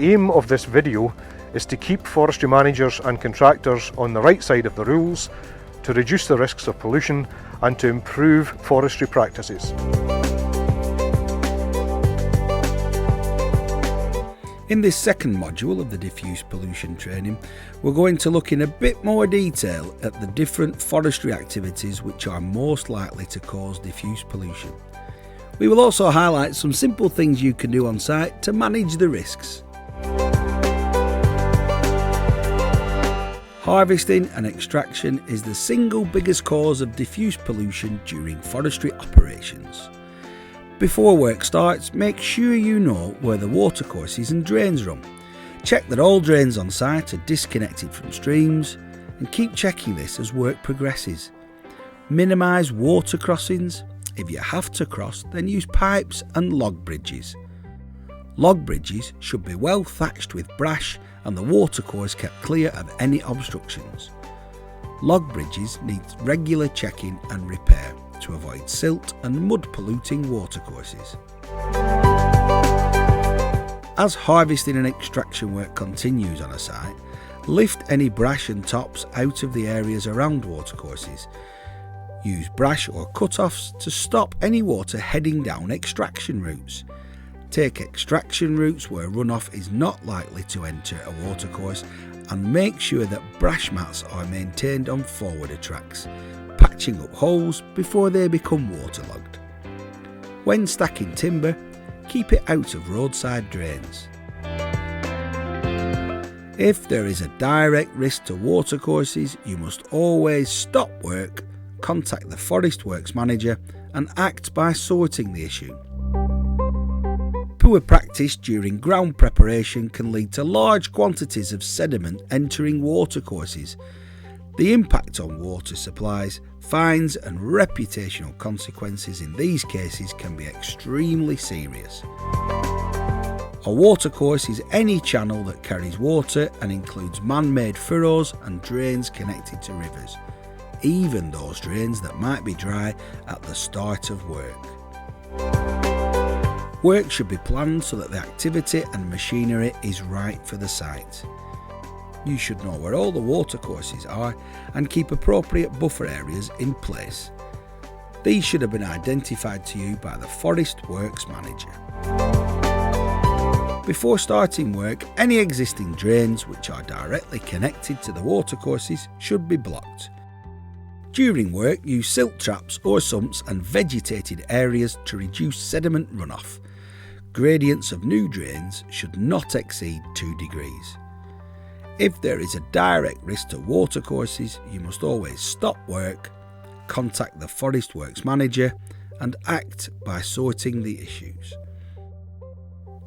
aim of this video is to keep forestry managers and contractors on the right side of the rules, to reduce the risks of pollution and to improve forestry practices. In this second module of the diffuse pollution training, we're going to look in a bit more detail at the different forestry activities which are most likely to cause diffuse pollution. We will also highlight some simple things you can do on site to manage the risks. Harvesting and extraction is the single biggest cause of diffuse pollution during forestry operations. Before work starts, make sure you know where the watercourses and drains run. Check that all drains on site are disconnected from streams and keep checking this as work progresses. Minimise water crossings. If you have to cross, then use pipes and log bridges. Log bridges should be well thatched with brash and the watercourse kept clear of any obstructions. Log bridges need regular checking and repair to avoid silt and mud polluting watercourses. As harvesting and extraction work continues on a site, lift any brash and tops out of the areas around watercourses. Use brash or cut-offs to stop any water heading down extraction routes. Take extraction routes where runoff is not likely to enter a watercourse and make sure that brash mats are maintained on forwarder tracks, patching up holes before they become waterlogged. When stacking timber, keep it out of roadside drains. If there is a direct risk to watercourses, you must always stop work, contact the Forest Works manager and act by sorting the issue. Poor practice during ground preparation can lead to large quantities of sediment entering watercourses. The impact on water supplies, fines and reputational consequences in these cases can be extremely serious. A watercourse is any channel that carries water and includes man-made furrows and drains connected to rivers, even those drains that might be dry at the start of work. Work should be planned so that the activity and machinery is right for the site. You should know where all the watercourses are and keep appropriate buffer areas in place. These should have been identified to you by the Forest Works manager. Before starting work, any existing drains which are directly connected to the watercourses should be blocked. During work, use silt traps or sumps and vegetated areas to reduce sediment runoff. Gradients of new drains should not exceed 2 degrees. If there is a direct risk to watercourses, you must always stop work, contact the Forest Works manager and act by sorting the issues.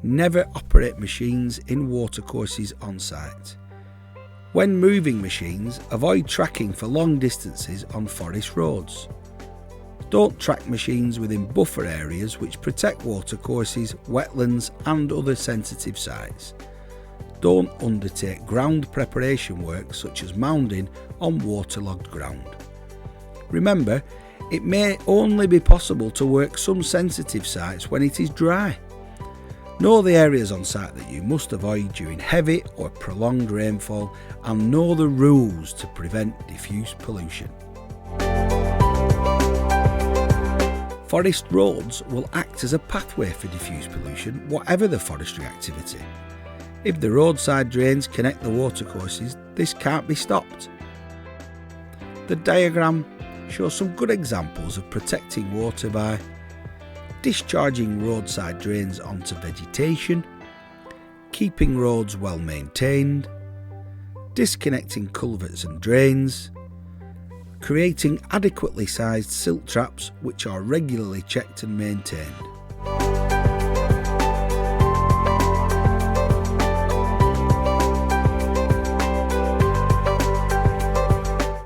Never operate machines in watercourses on site. When moving machines, avoid tracking for long distances on forest roads. Don't track machines within buffer areas which protect watercourses, wetlands and other sensitive sites. Don't undertake ground preparation work such as mounding on waterlogged ground. Remember, it may only be possible to work some sensitive sites when it is dry. Know the areas on site that you must avoid during heavy or prolonged rainfall and know the rules to prevent diffuse pollution. Forest roads will act as a pathway for diffuse pollution, whatever the forestry activity. If the roadside drains connect the watercourses, this can't be stopped. The diagram shows some good examples of protecting water by discharging roadside drains onto vegetation, keeping roads well maintained, disconnecting culverts and drains, creating adequately sized silt traps which are regularly checked and maintained.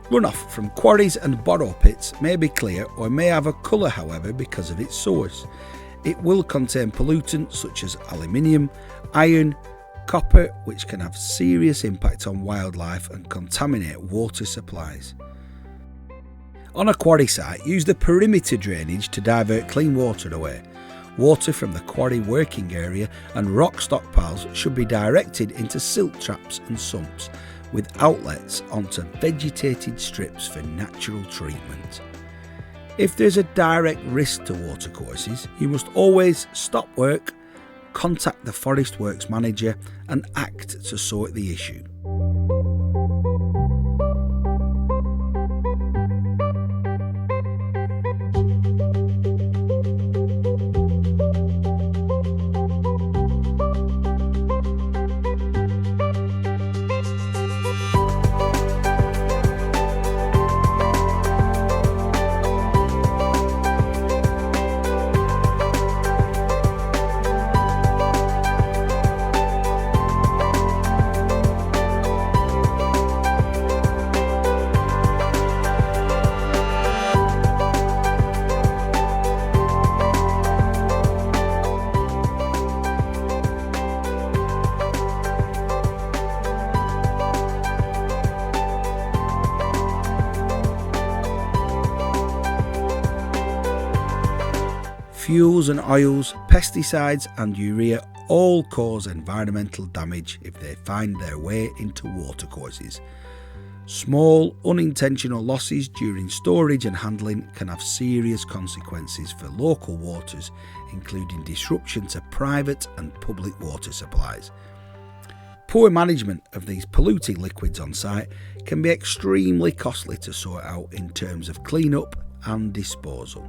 Runoff from quarries and borrow pits may be clear or may have a colour, however, because of its source. It will contain pollutants such as aluminium, iron, copper, which can have serious impact on wildlife and contaminate water supplies. On a quarry site, use the perimeter drainage to divert clean water away. Water from the quarry working area and rock stockpiles should be directed into silt traps and sumps, with outlets onto vegetated strips for natural treatment. If there's a direct risk to watercourses, you must always stop work, contact the Forest Works manager and act to sort the issue. Fuels and oils, pesticides and urea all cause environmental damage if they find their way into watercourses. Small, unintentional losses during storage and handling can have serious consequences for local waters, including disruption to private and public water supplies. Poor management of these polluting liquids on site can be extremely costly to sort out in terms of clean-up and disposal.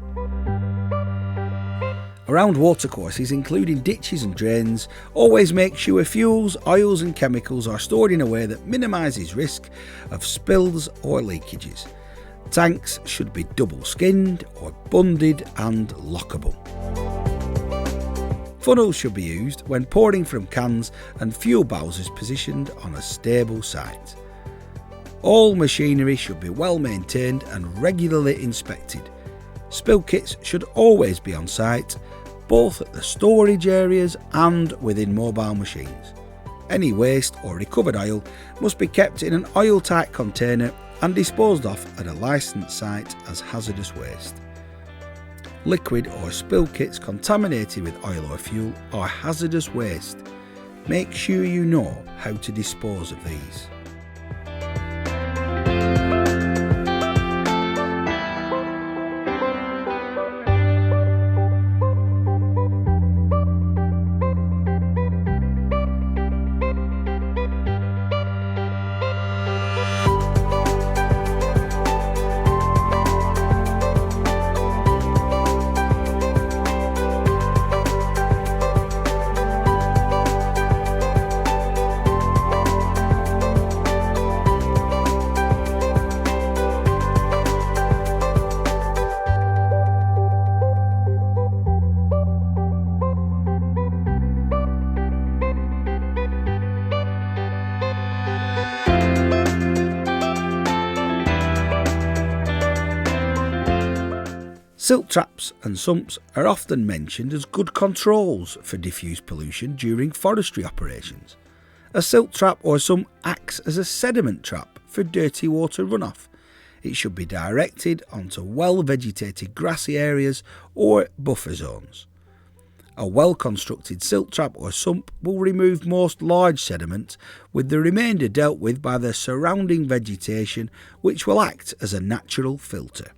Around watercourses, including ditches and drains, always make sure fuels, oils and chemicals are stored in a way that minimises risk of spills or leakages. Tanks should be double skinned or bunded and lockable. Funnels should be used when pouring from cans and fuel bowsers positioned on a stable site. All machinery should be well maintained and regularly inspected. Spill kits should always be on site, both at the storage areas and within mobile machines. Any waste or recovered oil must be kept in an oil-tight container and disposed of at a licensed site as hazardous waste. Liquid or spill kits contaminated with oil or fuel are hazardous waste. Make sure you know how to dispose of these. Silt traps and sumps are often mentioned as good controls for diffuse pollution during forestry operations. A silt trap or sump acts as a sediment trap for dirty water runoff. It should be directed onto well-vegetated grassy areas or buffer zones. A well-constructed silt trap or sump will remove most large sediment, with the remainder dealt with by the surrounding vegetation, which will act as a natural filter.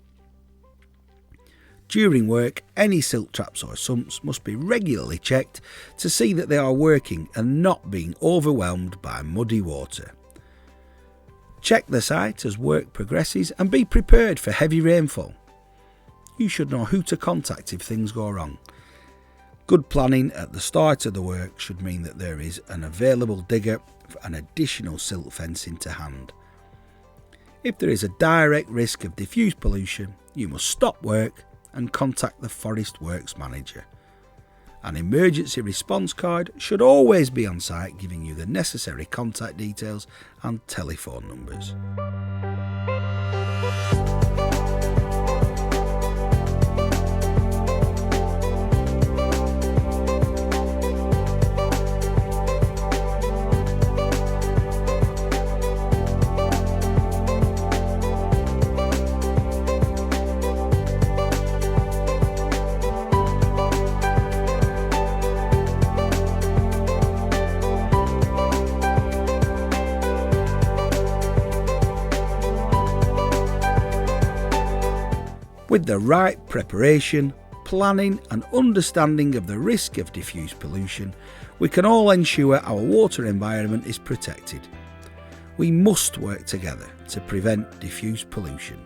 During work, any silt traps or sumps must be regularly checked to see that they are working and not being overwhelmed by muddy water. Check the site as work progresses and be prepared for heavy rainfall. You should know who to contact if things go wrong. Good planning at the start of the work should mean that there is an available digger and additional silt fencing to hand. If there is a direct risk of diffuse pollution, you must stop work and contact the Forest Works manager. An emergency response card should always be on site, giving you the necessary contact details and telephone numbers. With the right preparation, planning and understanding of the risk of diffuse pollution, we can all ensure our water environment is protected. We must work together to prevent diffuse pollution.